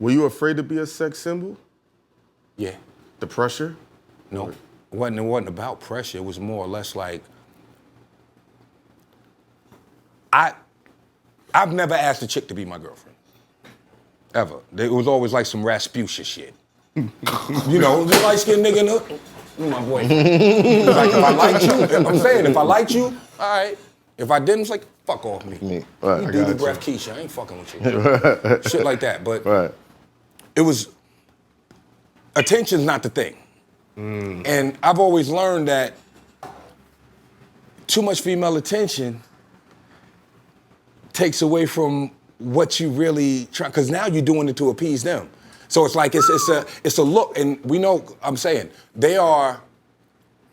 Were you afraid to be a sex symbol? Yeah. The pressure? No, it wasn't about pressure. It was more or less like, I've never asked a chick to be my girlfriend. Ever. It was always like some Rasputia shit. You know, the light-skinned nigga in the, my boyfriend. Like, if I liked you, I'm saying, if I liked you, all right. If I didn't, it's like, fuck off me. Right, you do the breath, Keisha. I ain't fucking with you. Shit like that. But it was, attention's not the thing. And I've always learned that too much female attention takes away from what you really try, because now you're doing it to appease them. So it's like it's a look, and we know, I'm saying, they are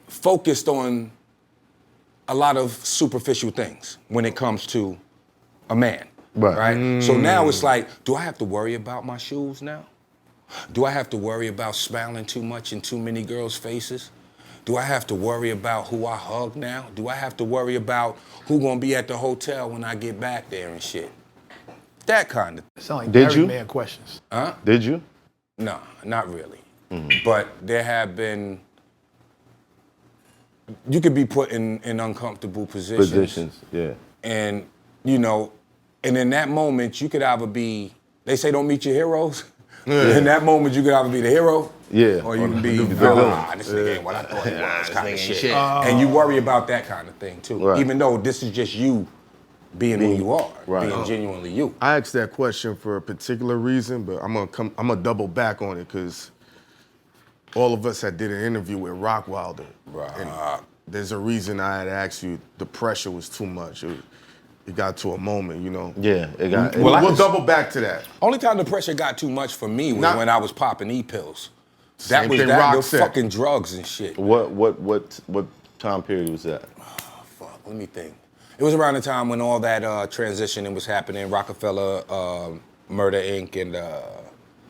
focused on a lot of superficial things when it comes to a man, right? So now it's like, do I have to worry about my shoes now? Do I have to worry about smiling too much in too many girls' faces? Do I have to worry about who I hug now? Do I have to worry about who gonna be at the hotel when I get back there and shit? That kind of thing. Sound like married man questions. Huh? Did you? No, not really. But there have been, you could be put in uncomfortable positions. Yeah. And, you know, and in that moment, you could either be, they say don't meet your heroes. In that moment, you could either be the hero, or you can be the villain. This nigga ain't what I thought he was, kind of shit. And you worry about that kind of thing too, even though this is just you being who you are, being genuinely you. I asked that question for a particular reason, but I'm gonna double back on it because all of us had did an interview with Rock Wilder. And there's a reason I had asked you. The pressure was too much. It got to a moment, you know. Yeah, it got. We'll double back to that. Only time the pressure got too much for me was when I was popping E-pills. Same That was thing that Rock was said. fucking drugs and shit. What time period was that? Fuck, let me think. It was around the time when all that transitioning was happening, Rockefeller, Murder Inc.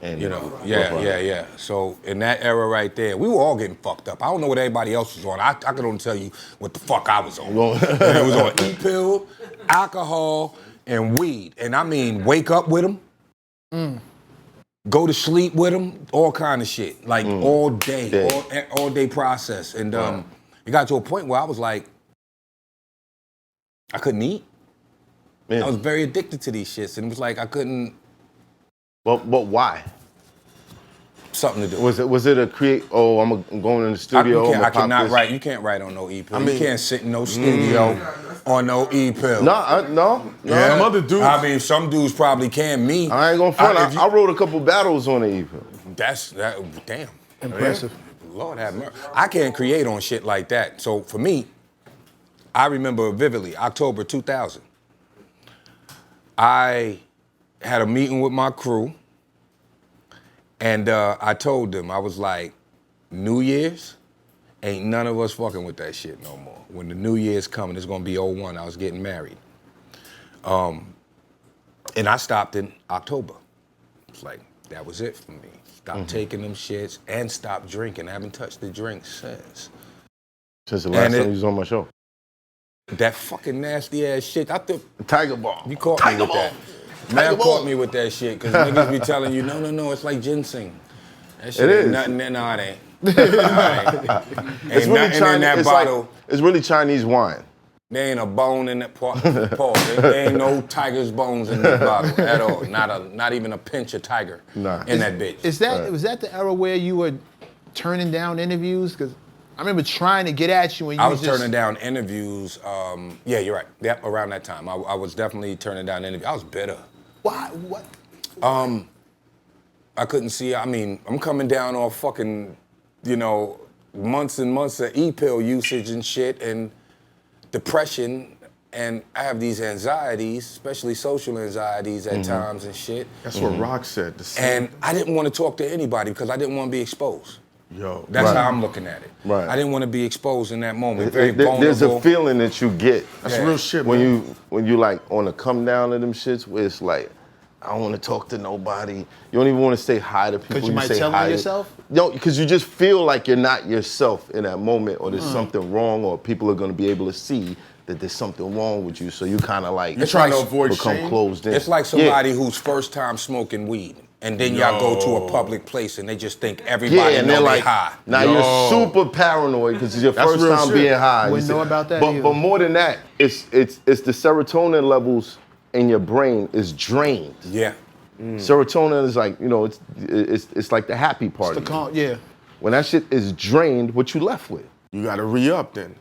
and you know, yeah. So in that era right there, we were all getting fucked up. I don't know what everybody else was on. I could only tell you what the fuck I was on. And it was on E-pill, alcohol, and weed. And I mean, wake up with them, go to sleep with them, all kind of shit. Like all day, all day process. And it got to a point where I was like, I couldn't eat. I was very addicted to these shits, and it was like I couldn't. But why? Something to do. Was it a create? Oh, I'm going in the studio. I cannot write. You can't write on no E-pill. You can't sit in no studio on no E-pill. No. Yeah. Some other dudes. I mean, some dudes probably can. Me, I ain't gonna front. I wrote a couple battles on the E-pill. That's that. Damn. Impressive. Lord have mercy. I can't create on shit like that. So for me, I remember vividly October 2000. I had a meeting with my crew, and I told them, I was like, New Year's, ain't none of us fucking with that shit no more. When the New Year's coming, it's gonna be 01, I was getting married. And I stopped in October. It's like, that was it for me. Stopped taking them shits and stopped drinking. I haven't touched the drink since. Since the last time you was on my show. That fucking nasty ass shit. I thought Tiger Balm. you caught me with that. Man caught me with that shit because niggas be telling you, no, it's like ginseng. That shit ain't nothing. No, it ain't. It's really Chinese. In that bottle. It's really Chinese wine. There ain't a bone in that pot. There ain't no tiger's bones in that bottle at all. Not even a pinch of tiger in that bitch. Was that the era where you were turning down interviews? Because I remember trying to get at you and I was turning down interviews. Yeah, you're right. Yep, around that time. I was definitely turning down interviews. I was bitter. Why? What? I couldn't see. I mean, I'm coming down off fucking, months and months of E-pill usage and shit and depression, and I have these anxieties, especially social anxieties at times and shit. That's what Rock said. And I didn't want to talk to anybody because I didn't want to be exposed. That's how I'm looking at it. Right. I didn't want to be exposed in that moment. Very vulnerable. There's a feeling that you get. That's real shit, when man. when you like on the come down of them shits where it's like, I don't want to talk to nobody. You don't even want to say hi to people. Because you might say tell hi on yourself? No, because you just feel like you're not yourself in that moment, or there's something wrong, or people are going to be able to see that there's something wrong with you. So you kind of like You're trying to avoid become shame? closed in. It's like somebody who's first time smoking weed And then y'all go to a public place and they just think everybody and know they're they like, high. now you're super paranoid because it's your That's first real time shit. being high. Wouldn't know about that But either. more than that, it's the serotonin levels in your brain is drained. Yeah. Serotonin is like, it's like the happy part. Yeah. When that shit is drained, what you left with? You got to re-up then.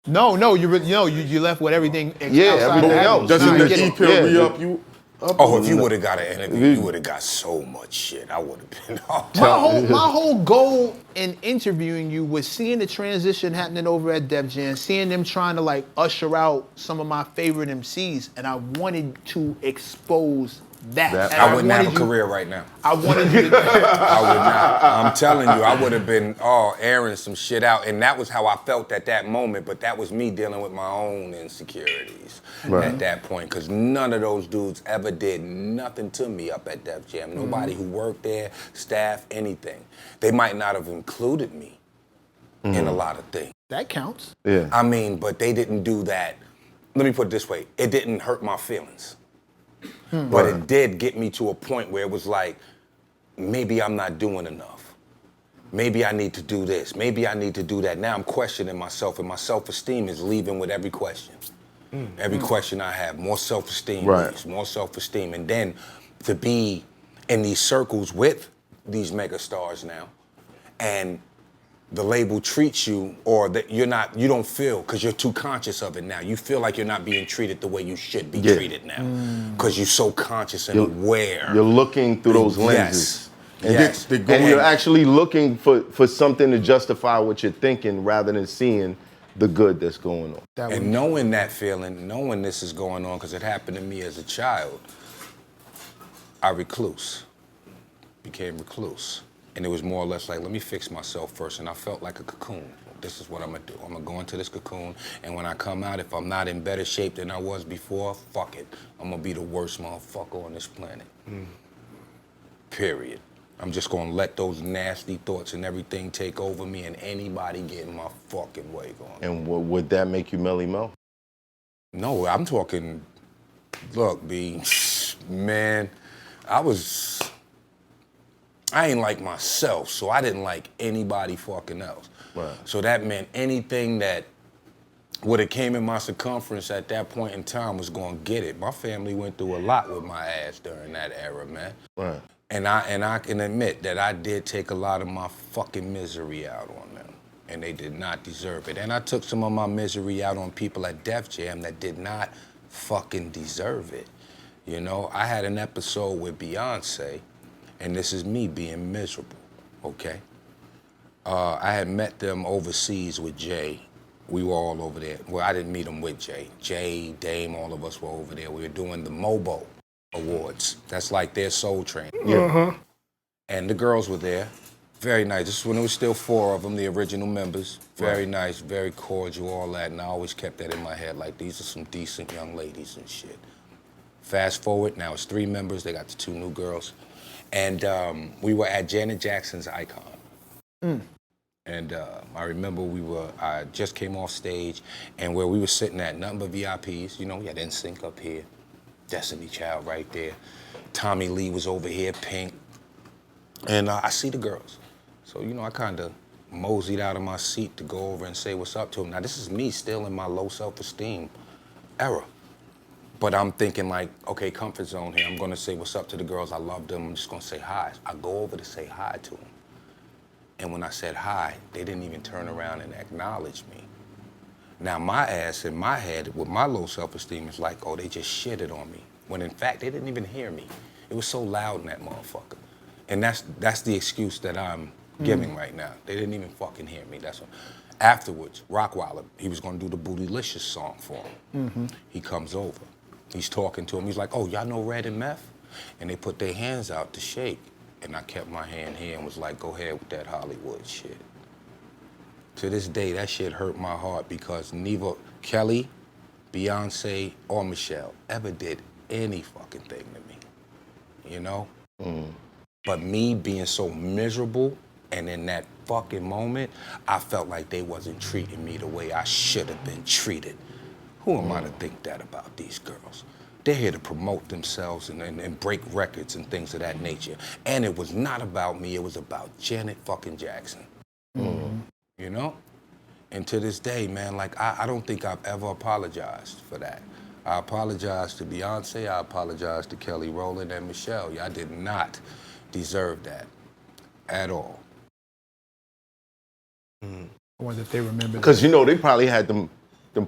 No, you left with everything Yeah, outside everything the else. Doesn't Nah, the I get it. E-pill Yeah, re-up you? Oh, if you would have got an interview, you would have got so much shit. I would have been. My whole goal in interviewing you was seeing the transition happening over at Def Jam, seeing them trying to like usher out some of my favorite MCs, and I wanted to expose that. And I wouldn't have a wanted you- career right now. I wanted you to. I would not. I'm telling you, I would have been airing some shit out, and that was how I felt at that moment. But that was me dealing with my own insecurities at that point, because none of those dudes ever did nothing to me up at Def Jam. Nobody who worked there, staff, anything. They might not have included me in a lot of things. That counts. Yeah. I mean, but they didn't do that. Let me put it this way: it didn't hurt my feelings. But it did get me to a point where it was like, maybe I'm not doing enough. Maybe I need to do this. Maybe I need to do that. Now I'm questioning myself, and my self-esteem is leaving with every question. Every question I have, more self-esteem leaves, more self-esteem. And then to be in these circles with these mega stars now, and the label treats you, or that you don't feel, because you're too conscious of it now. You feel like you're not being treated the way you should be treated now, because you're so conscious and aware. You're looking through those lenses. Yes. And you're actually looking for something to justify what you're thinking rather than seeing the good that's going on. And knowing that feeling, knowing this is going on, because it happened to me as a child, I became recluse. And it was more or less like, let me fix myself first. And I felt like a cocoon. This is what I'm gonna do. I'm gonna go into this cocoon, and when I come out, if I'm not in better shape than I was before, fuck it. I'm gonna be the worst motherfucker on this planet. Period. I'm just gonna let those nasty thoughts and everything take over me, and anybody get in my fucking way going. And would that make you Melly Mel? No, I'm talking, look, B, man, I ain't like myself, so I didn't like anybody fucking else. Right. So that meant anything that would have came in my circumference at that point in time was gonna get it. My family went through a lot with my ass during that era, man. Right. And I can admit that I did take a lot of my fucking misery out on them, and they did not deserve it. And I took some of my misery out on people at Def Jam that did not fucking deserve it. You know, I had an episode with Beyonce, and this is me being miserable, okay? I had met them overseas with Jay. We were all over there. Well, I didn't meet them with Jay. Jay, Dame, all of us were over there. We were doing the MOBO Awards. That's like their Soul Train. Yeah. And the girls were there. Very nice. This is when there was still 4 of them, the original members. Very nice, very cordial, all that. And I always kept that in my head, like, these are some decent young ladies and shit. Fast forward, now it's 3 members. They got the 2 new girls. And we were at Janet Jackson's Icon. And I remember I just came off stage, and where we were sitting at, nothing but VIPs. You know, we had NSYNC up here, Destiny Child right there. Tommy Lee was over here, Pink. And I see the girls. So, you know, I kind of moseyed out of my seat to go over and say what's up to them. Now, this is me still in my low self-esteem era. But I'm thinking like, okay, comfort zone here. I'm gonna say what's up to the girls. I love them. I'm just gonna say hi. I go over to say hi to them. And when I said hi, they didn't even turn around and acknowledge me. Now my ass in my head with my low self-esteem is like, oh, they just shitted on me. When in fact, they didn't even hear me. It was so loud in that motherfucker. And that's the excuse that I'm giving right now. They didn't even fucking hear me. That's what. Afterwards, Rockwilder, he was gonna do the Bootylicious song for him. He comes over. He's talking to him. He's like, oh, y'all know Red and Meth? And they put their hands out to shake. And I kept my hand here and was like, go ahead with that Hollywood shit. To this day, that shit hurt my heart because neither Kelly, Beyonce, or Michelle ever did any fucking thing to me, you know? But me being so miserable, and in that fucking moment, I felt like they wasn't treating me the way I should have been treated. Who am I to think that about these girls? They're here to promote themselves and break records and things of that nature. And it was not about me, it was about Janet fucking Jackson. You know? And to this day, man, like, I don't think I've ever apologized for that. I apologize to Beyonce, I apologize to Kelly Rowland and Michelle. Y'all did not deserve that at all. I wonder if they remember that. Because, you know, they probably had them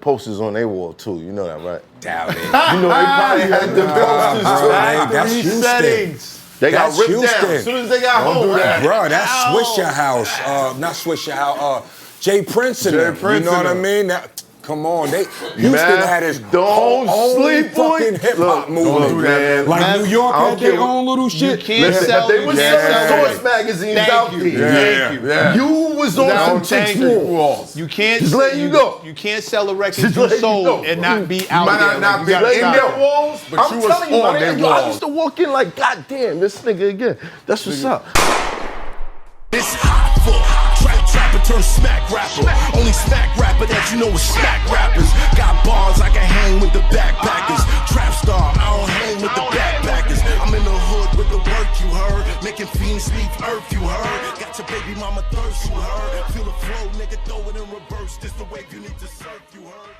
posters on their wall, too. You know that, right? Doubt it. You know, they probably had them posters, Bro, too. that's Houston. They got That's ripped down Houston. as soon as they got home. Bro, that's Swisher House. Not Swisher House. Jay Prince and them. You know what I mean? Come on, Houston had his don't own sleep on fucking it. hip hop movement. Man. Like Man, New York I don't had their care what- own little shit. You can't sell. They were selling Source magazines out there. Yeah. You was on some chicks' walls. You can't. Just letting you know. You can't sell a record Just you letting you sold know. and not be out might there. not Like, be you gotta In Stop their stop. it. walls, But I'm you was telling you, on man, their I walls. used to walk in like, God damn, this nigga again. That's what's up. It's hot for trapper turn smack rapper. Only smack rapper that you know is smack rappers. Got bars I can hang with the backpackers. Trap star, I don't hang with the backpackers. I'm in the hood with the work you heard. Making fiends leave earth you heard. Got your baby mama thirst you heard. Feel the flow, nigga, throw it in reverse. This the wave you need to surf you heard.